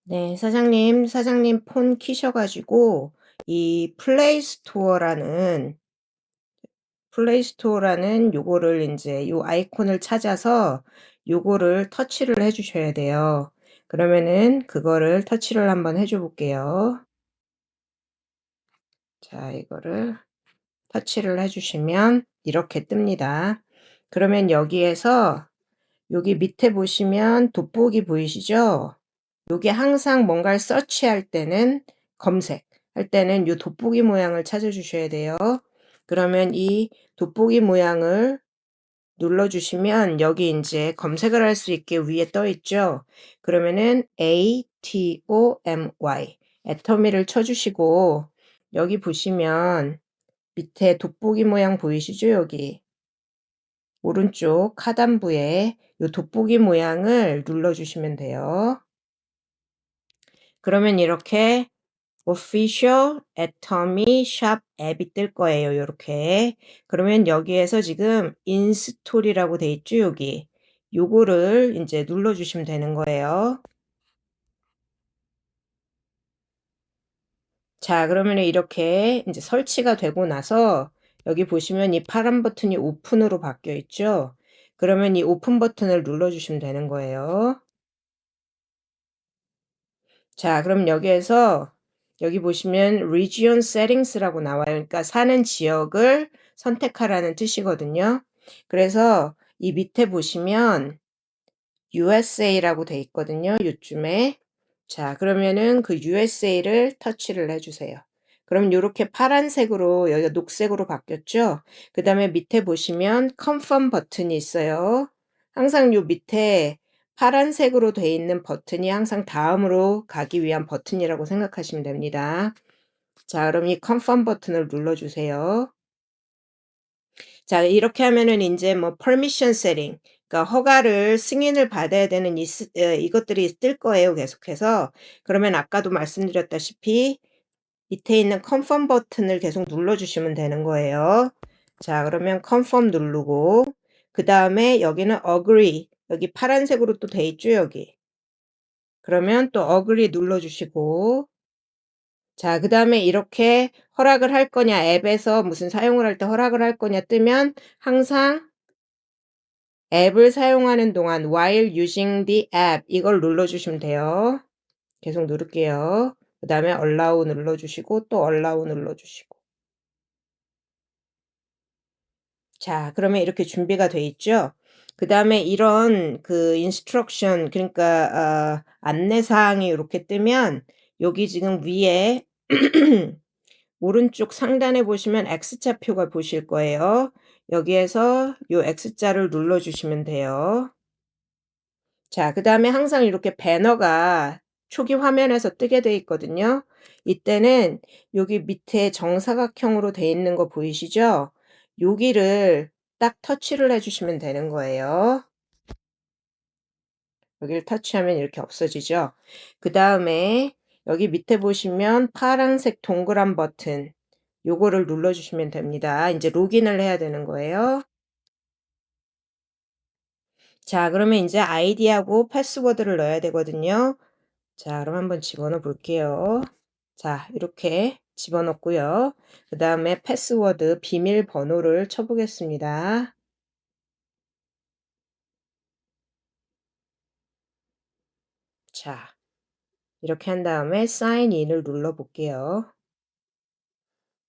네, 사장님 폰 키셔가지고 이 플레이스토어라는 요거를 이제 요 아이콘을 찾아서 요거를 터치를 해주셔야 돼요. 그러면은 그거를 터치를 한번 해줘 볼게요. 자, 이거를 터치를 해주시면 이렇게 뜹니다. 그러면 여기에서 여기 밑에 보시면 돋보기 보이시죠? 요게 항상 뭔가를 서치할 때는 검색할 때는 요 돋보기 모양을 찾아주셔야 돼요. 그러면 이 돋보기 모양을 눌러주시면 여기 이제 검색을 할 수 있게 위에 떠 있죠. 그러면은 ATOMY 애터미를 쳐주시고 여기 보시면 밑에 돋보기 모양 보이시죠? 여기 오른쪽 하단부에 요 돋보기 모양을 눌러주시면 돼요. 그러면 이렇게 Official Atomy Shop 앱이 뜰 거예요. 요렇게. 그러면 여기에서 지금 인스톨이라고 돼 있죠. 여기. 요거를 이제 눌러주시면 되는 거예요. 자, 그러면 이렇게 이제 설치가 되고 나서 여기 보시면 이 파란 버튼이 오픈으로 바뀌어 있죠. 그러면 이 오픈 버튼을 눌러주시면 되는 거예요. 자, 그럼 여기에서 여기 보시면 Region Settings라고 나와요. 그러니까 사는 지역을 선택하라는 뜻이거든요. 그래서 이 밑에 보시면 USA라고 돼 있거든요. 요쯤에. 자, 그러면은 그 USA를 터치를 해주세요. 그럼 이렇게 파란색으로 여기가 녹색으로 바뀌었죠? 그 다음에 밑에 보시면 Confirm 버튼이 있어요. 항상 요 밑에 파란색으로 돼 있는 버튼이 항상 다음으로 가기 위한 버튼이라고 생각하시면 됩니다. 자, 그럼 이 Confirm 버튼을 눌러주세요. 자, 이렇게 하면은 이제 뭐 permission setting, 그러니까 허가를 승인을 받아야 되는 이것들이 뜰 거예요, 계속해서. 그러면 아까도 말씀드렸다시피 밑에 있는 confirm 버튼을 계속 눌러주시면 되는 거예요. 자, 그러면 confirm 누르고 그 다음에 여기는 agree, 여기 파란색으로 또 돼 있죠, 여기. 그러면 또 agree 눌러주시고 자, 그 다음에 이렇게 허락을 할 거냐, 앱에서 무슨 사용을 할 때 허락을 할 거냐 뜨면 항상 앱을 사용하는 동안 while using the app 이걸 눌러주시면 돼요. 계속 누를게요. 그 다음에 allow 눌러주시고 또 allow 눌러주시고 자, 그러면 이렇게 준비가 돼 있죠. 그 다음에 이런 그 instruction 그러니까 안내사항이 이렇게 뜨면 여기 지금 위에 오른쪽 상단에 보시면 X자표가 보실 거예요. 여기에서 요 X자를 눌러주시면 돼요. 자, 그 다음에 항상 이렇게 배너가 초기 화면에서 뜨게 돼 있거든요. 이때는 여기 밑에 정사각형으로 돼 있는 거 보이시죠? 여기를 딱 터치를 해주시면 되는 거예요. 여기를 터치하면 이렇게 없어지죠. 그 다음에 여기 밑에 보시면 파란색 동그란 버튼 요거를 눌러주시면 됩니다. 이제 로그인을 해야 되는 거예요. 자, 그러면 이제 아이디하고 패스워드를 넣어야 되거든요. 자, 그럼 한번 집어넣어 볼게요. 자, 이렇게 집어넣고요. 그 다음에 패스워드 비밀번호를 쳐보겠습니다. 자, 이렇게 한 다음에 사인 인을 눌러 볼게요.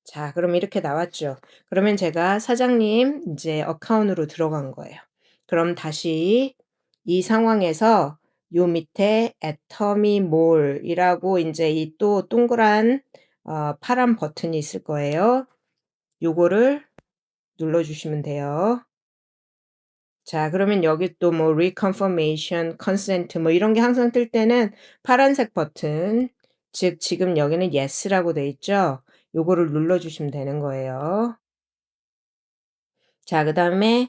자, 그럼 이렇게 나왔죠. 그러면 제가 사장님 이제 어카운트로 들어간 거예요. 그럼 다시 이 상황에서 요 밑에 애터미 몰이라고 이제 이 또 동그란 파란 버튼이 있을 거예요. 요거를 눌러주시면 돼요. 자, 그러면 여기 또 뭐 reconfirmation, consent 뭐 이런 게 항상 뜰 때는 파란색 버튼, 즉 지금 여기는 yes라고 돼 있죠. 요거를 눌러주시면 되는 거예요. 자, 그 다음에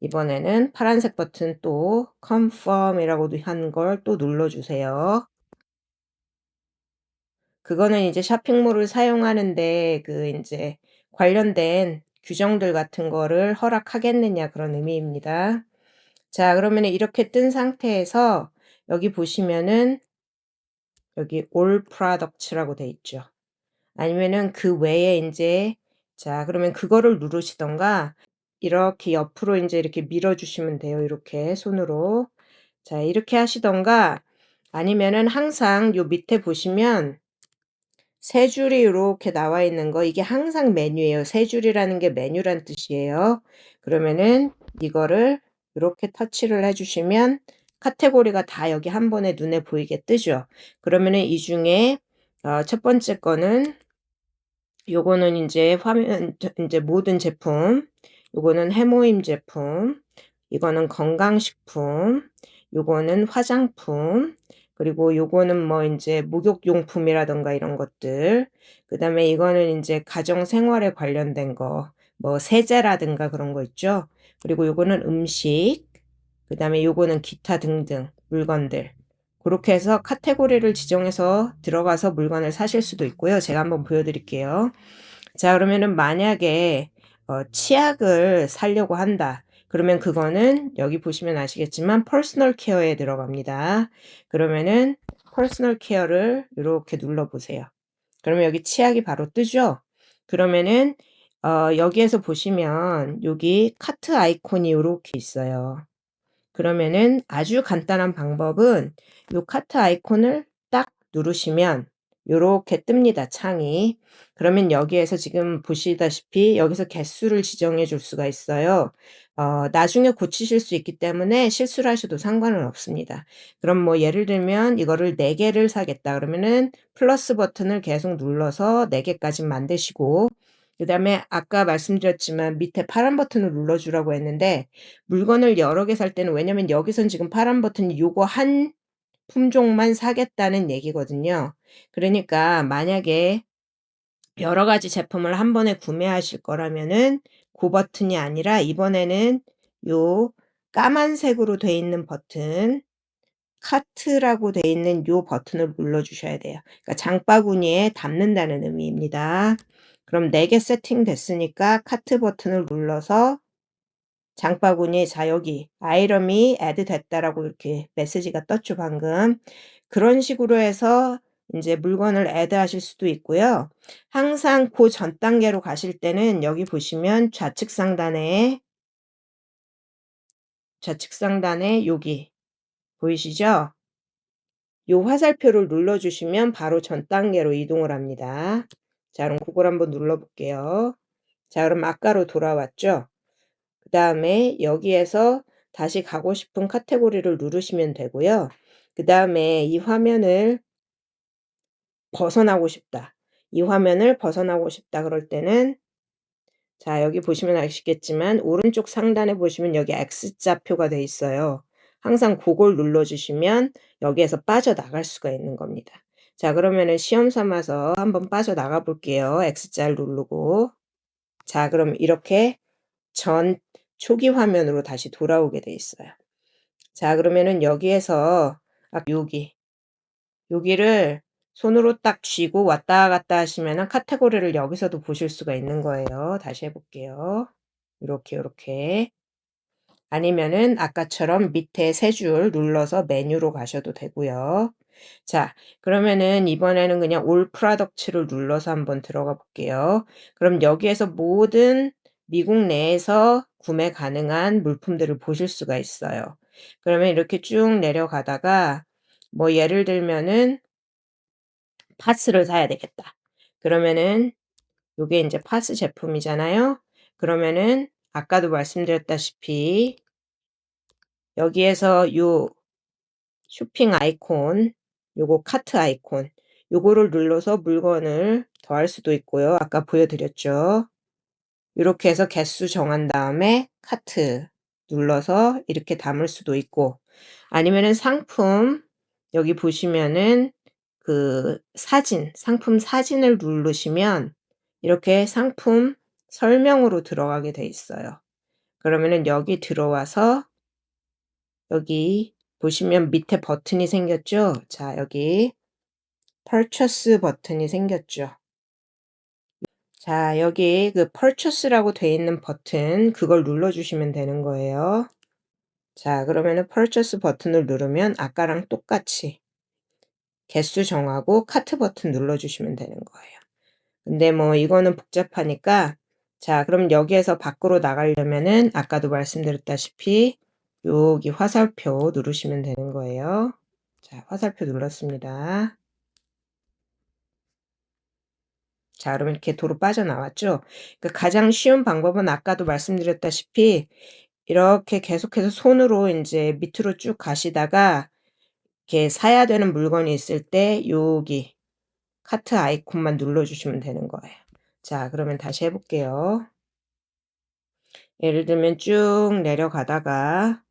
이번에는 파란색 버튼 또 confirm이라고 한 걸 또 눌러주세요. 그거는 이제 쇼핑몰을 사용하는데 그 이제 관련된 규정들 같은 거를 허락하겠느냐 그런 의미입니다. 자, 그러면 이렇게 뜬 상태에서 여기 보시면은 여기 all products라고 돼 있죠. 아니면은 그 외에 인제 자 그러면 그거를 누르시든가 이렇게 옆으로 인제 이렇게 밀어 주시면 돼요, 이렇게 손으로. 자 이렇게 하시든가 아니면은 항상 요 밑에 보시면 세 줄이 요렇게 나와 있는 거 이게 항상 메뉴예요. 세 줄이라는 게 메뉴란 뜻이에요. 그러면은 이거를 요렇게 터치를 해 주시면 카테고리가 다 여기 한 번에 눈에 보이게 뜨죠. 그러면은 이 중에 첫 번째 거는 요거는 인제 화면 인제 모든 제품, 요거는 해모임 제품, 이거는 건강식품, 요거는 화장품, 그리고 요거는 뭐 인제 목욕용품이라든가 이런 것들, 그다음에 이거는 인제 가정생활에 관련된 거, 뭐 세제라든가 그런 거 있죠. 그리고 요거는 음식, 그다음에 요거는 기타 등등 물건들. 고렇게 해서 카테고리를 지정해서 들어가서 물건을 사실 수도 있고요. 제가 한번 보여 드릴게요. 자 그러면은 만약에 치약을 사려고 한다. 그러면 그거는 여기 보시면 아시겠지만 퍼스널 케어에 들어갑니다. 그러면은 퍼스널 케어를 요렇게 눌러 보세요. 그러면 여기 치약이 바로 뜨죠? 그러면은 여기에서 보시면 여기 카트 아이콘이 요렇게 있어요. 그러면은 아주 간단한 방법은 요 카트 아이콘을 딱 누르시면 요렇게 뜹니다, 창이. 그러면 여기에서 지금 보시다시피 여기서 개수를 지정해 줄 수가 있어요. 나중에 고치실 수 있기 때문에 실수를 하셔도 상관은 없습니다. 그럼 뭐 예를 들면 이거를 4 개를 사겠다 그러면은 플러스 버튼을 계속 눌러서 4 개까지 만드시고 그다음에 아까 말씀드렸지만 밑에 파란 버튼을 눌러 주라고 했는데 물건을 여러 개 살 때는 왜냐면 여기선 지금 파란 버튼이 요거 한 품종만 사겠다는 얘기거든요. 그러니까 만약에 여러 가지 제품을 한 번에 구매하실 거라면은 고 버튼이 아니라 이번에는 요 까만색으로 돼 있는 버튼 카트라고 돼 있는 요 버튼을 눌러 주셔야 돼요. 그러니까 장바구니에 담는다는 의미입니다. 그럼 4개 세팅됐으니까 카트 버튼을 눌러서 장바구니에 자 여기 아이템이 애드 됐다라고 이렇게 메시지가 떴죠 방금. 그런 식으로 해서 인제 물건을 애드하실 수도 있고요. 항상 고 전 단계로 가실 때는 여기 보시면 좌측 상단에 여기 보이시죠? 요 화살표를 눌러 주시면 바로 전 단계로 이동을 합니다. 자 그럼 고걸 한번 눌러 볼게요. 자 그럼 아까로 돌아왔죠? 그다음에 여기에서 다시 가고 싶은 카테고리를 누르시면 되고요. 그다음에 이 화면을 벗어나고 싶다. 이 화면을 벗어나고 싶다 그럴 때는 자 여기 보시면 아시겠지만 오른쪽 상단에 보시면 여기 X자표가 돼 있어요. 항상 고걸 눌러 주시면 여기에서 빠져나갈 수가 있는 겁니다. 자 그러면은 시험 삼아서 한번 빠져나가 볼게요. X자를 누르고. 자 그럼 이렇게 전 초기 화면으로 다시 돌아오게 돼 있어요. 자 그러면은 여기에서 여기를 손으로 딱 쥐고 왔다 갔다 하시면은 카테고리를 여기서도 보실 수가 있는 거예요. 다시 해 볼게요. 요렇게. 아니면은 아까처럼 밑에 세 줄 눌러서 메뉴로 가셔도 되고요. 자 그러면은 이번에는 그냥 all products를 눌러서 한번 들어가 볼게요. 그럼 여기에서 모든 미국 내에서 구매 가능한 물품들을 보실 수가 있어요. 그러면 이렇게 쭉 내려가다가 뭐 예를 들면은 파스를 사야 되겠다. 그러면은 요게 인제 파스 제품이잖아요. 그러면은 아까도 말씀드렸다시피 여기에서 요 쇼핑 아이콘 요거 카트 아이콘 요거를 눌러서 물건을 더할 수도 있고요. 아까 보여 드렸죠. 요렇게 해서 개수 정한 다음에 카트 눌러서 이렇게 담을 수도 있고 아니면은 상품 여기 보시면은 그 사진, 상품 사진을 누르시면 이렇게 상품 설명으로 들어가게 돼 있어요. 그러면은 여기 들어와서 여기 보시면 밑에 버튼이 생겼죠? 자, 여기 purchase 버튼이 생겼죠? 자, 여기 그 purchase라고 돼 있는 버튼 그걸 눌러 주시면 되는 거예요. 자, 그러면은 purchase 버튼을 누르면 아까랑 똑같이 개수 정하고 카트 버튼 눌러주시면 되는 거예요. 근데 뭐 이거는 복잡하니까 자, 그럼 여기에서 밖으로 나가려면은 아까도 말씀드렸다시피 여기 화살표 누르시면 되는 거예요. 자, 화살표 눌렀습니다. 자, 그러면 이렇게 도로 빠져나왔죠? 그러니까 가장 쉬운 방법은 아까도 말씀드렸다시피 이렇게 계속해서 손으로 이제 밑으로 쭉 가시다가 이렇게 사야 되는 물건이 있을 때 여기 카트 아이콘만 눌러주시면 되는 거예요. 자, 그러면 다시 해볼게요. 예를 들면 쭉 내려가다가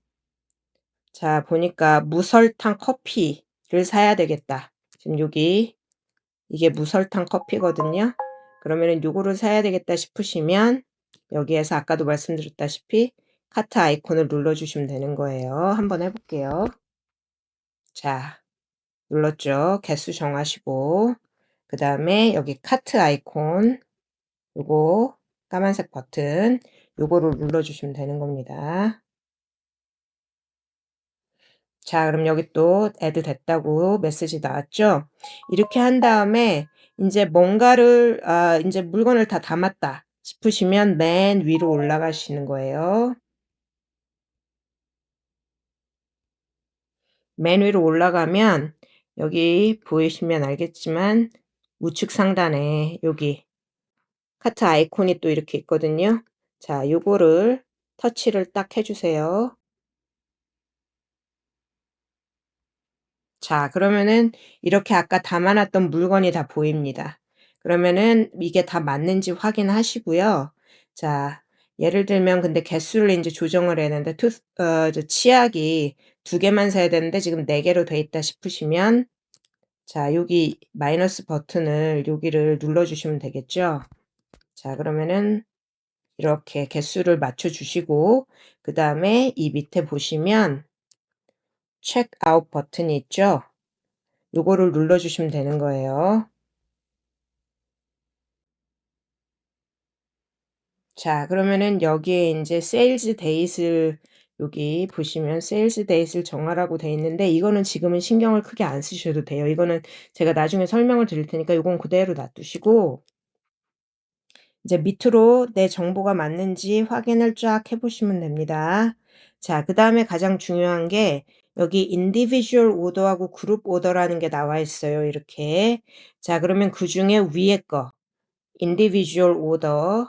자, 보니까 무설탕 커피를 사야 되겠다. 지금 여기 이게 무설탕 커피거든요. 그러면은 요거를 사야 되겠다 싶으시면 여기에서 아까도 말씀드렸다시피 카트 아이콘을 눌러주시면 되는 거예요. 한번 해볼게요. 자, 눌렀죠. 개수 정하시고 그 다음에 여기 카트 아이콘 요거 까만색 버튼 요거를 눌러주시면 되는 겁니다. 자, 그럼 여기 또 애드 됐다고 메시지 나왔죠? 이렇게 한 다음에 이제 뭔가를 이제 물건을 다 담았다 싶으시면 맨 위로 올라가시는 거예요. 맨 위로 올라가면 여기 보이시면 알겠지만 우측 상단에 여기 카트 아이콘이 또 이렇게 있거든요. 자, 요거를 터치를 딱 해주세요. 자, 그러면은 이렇게 아까 담아놨던 물건이 다 보입니다. 그러면은 이게 다 맞는지 확인하시고요. 자, 예를 들면 근데 개수를 이제 조정을 해야 되는데 저 치약이 2개만 사야 되는데 지금 4개로 돼 있다 싶으시면 자, 여기 마이너스 버튼을 여기를 눌러주시면 되겠죠. 자, 그러면은 이렇게 개수를 맞춰주시고 그 다음에 이 밑에 보시면 체크아웃 버튼이 있죠. 요거를 눌러주시면 되는 거예요. 자, 그러면은 여기에 이제 세일즈 데이트를 여기 보시면 세일즈 데이트를 정하라고 돼 있는데 이거는 지금은 신경을 크게 안 쓰셔도 돼요. 이거는 제가 나중에 설명을 드릴 테니까 이건 그대로 놔두시고 이제 밑으로 내 정보가 맞는지 확인을 쫙 해보시면 됩니다. 자, 그 다음에 가장 중요한 게 여기 individual order하고 group order라는 게 나와 있어요. 이렇게. 자, 그러면 그 중에 위에 거 individual order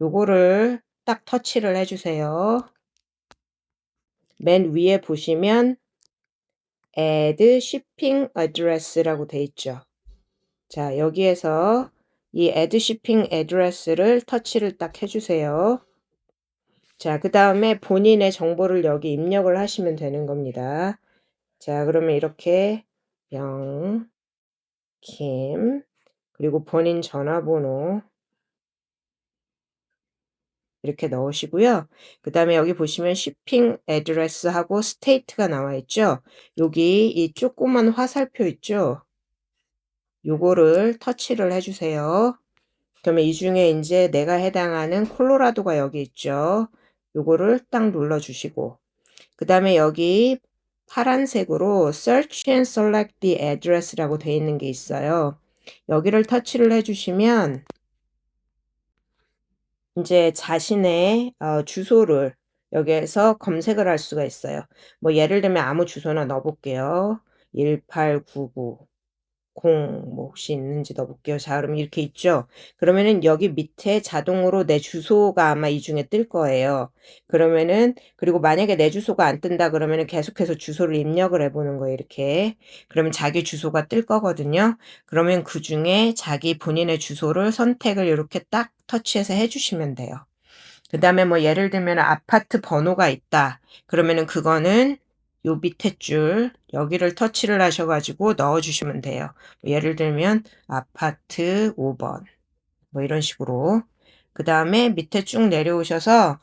요거를 딱 터치를 해주세요. 맨 위에 보시면 add shipping address라고 돼 있죠. 자, 여기에서 이 add shipping address를 터치를 딱 해주세요. 자, 그 다음에 본인의 정보를 여기 입력을 하시면 되는 겁니다. 자, 그러면 이렇게 김 그리고 본인 전화번호 이렇게 넣으시고요. 그 다음에 여기 보시면 shipping address하고 state가 나와 있죠. 여기 이 조그만 화살표 있죠. 요거를 터치를 해주세요. 그러면 이 중에 이제 내가 해당하는 콜로라도가 여기 있죠. 요거를 딱 눌러주시고 그 다음에 여기 파란색으로 Search and Select the Address라고 되어 있는 게 있어요. 여기를 터치를 해주시면 이제 자신의 주소를 여기에서 검색을 할 수가 있어요. 뭐 예를 들면 아무 주소나 넣어볼게요. 1899 뭐 혹시 있는지 넣어볼게요. 자, 그럼 이렇게 있죠. 그러면은 여기 밑에 자동으로 내 주소가 아마 이 중에 뜰 거예요. 그러면은 그리고 만약에 내 주소가 안 뜬다 그러면은 계속해서 주소를 입력을 해보는 거예요. 이렇게. 그러면 자기 주소가 뜰 거거든요. 그러면 그 중에 자기 본인의 주소를 선택을 이렇게 딱 터치해서 해주시면 돼요. 그 다음에 뭐 예를 들면 아파트 번호가 있다. 그러면은 그거는 요 밑에 줄 여기를 터치를 하셔가지고 넣어주시면 돼요. 예를 들면 아파트 5번 뭐 이런 식으로. 그 다음에 밑에 쭉 내려오셔서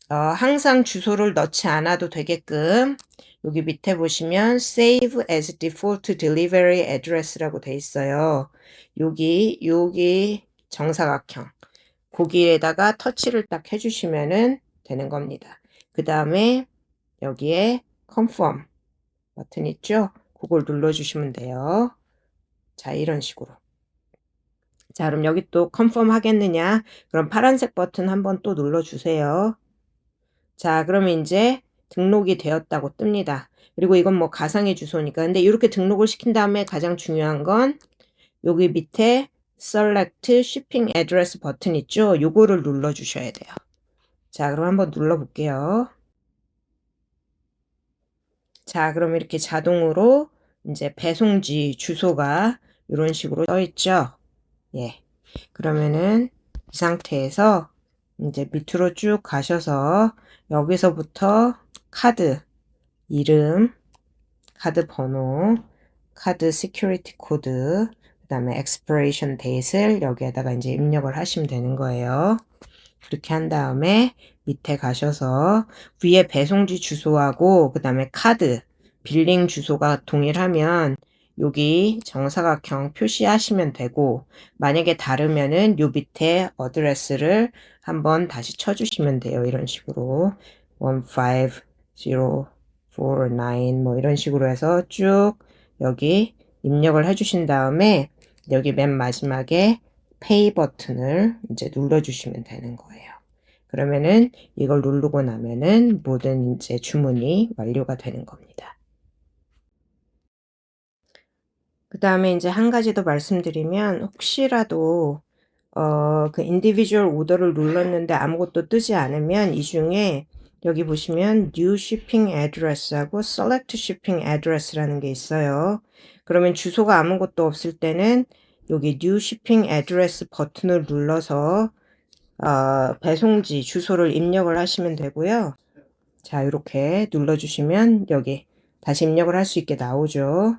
항상 주소를 넣지 않아도 되게끔 여기 밑에 보시면 Save as Default Delivery Address라고 돼 있어요. 여기 정사각형 거기에다가 터치를 딱 해주시면은 되는 겁니다. 그 다음에 여기에 Confirm 버튼 있죠? 그걸 눌러주시면 돼요. 자, 이런 식으로. 자, 그럼 여기 또 컨펌 하겠느냐? 그럼 파란색 버튼 한번 또 눌러주세요. 자, 그러면 이제 등록이 되었다고 뜹니다. 그리고 이건 뭐 가상의 주소니까. 근데 이렇게 등록을 시킨 다음에 가장 중요한 건 여기 밑에 Select Shipping Address 버튼 있죠? 요거를 눌러주셔야 돼요. 자, 그럼 한번 눌러볼게요. 자, 그럼 이렇게 자동으로 이제 배송지 주소가 이런 식으로 떠 있죠? 예. 그러면은 이 상태에서 이제 밑으로 쭉 가셔서 여기서부터 카드 이름, 카드 번호, 카드 시큐리티 코드, 그 다음에 expiration date을 여기에다가 이제 입력을 하시면 되는 거예요. 그렇게 한 다음에 밑에 가셔서 위에 배송지 주소하고 그 다음에 카드, 빌링 주소가 동일하면 여기 정사각형 표시하시면 되고, 만약에 다르면은 요 밑에 어드레스를 한번 다시 쳐주시면 돼요. 이런 식으로 15049 뭐 이런 식으로 해서 쭉 여기 입력을 해주신 다음에 여기 맨 마지막에 페이 버튼을 이제 눌러주시면 되는 거예요. 그러면은 이걸 누르고 나면은 모든 이제 주문이 완료가 되는 겁니다. 그 다음에 이제 한 가지 더 말씀드리면, 혹시라도 그 인디비주얼 오더를 눌렀는데 아무것도 뜨지 않으면 이 중에 여기 보시면 New Shipping Address하고 Select Shipping Address라는 게 있어요. 그러면 주소가 아무것도 없을 때는 여기 New Shipping Address 버튼을 눌러서 배송지 주소를 입력을 하시면 되고요. 자, 이렇게 눌러주시면 여기 다시 입력을 할 수 있게 나오죠.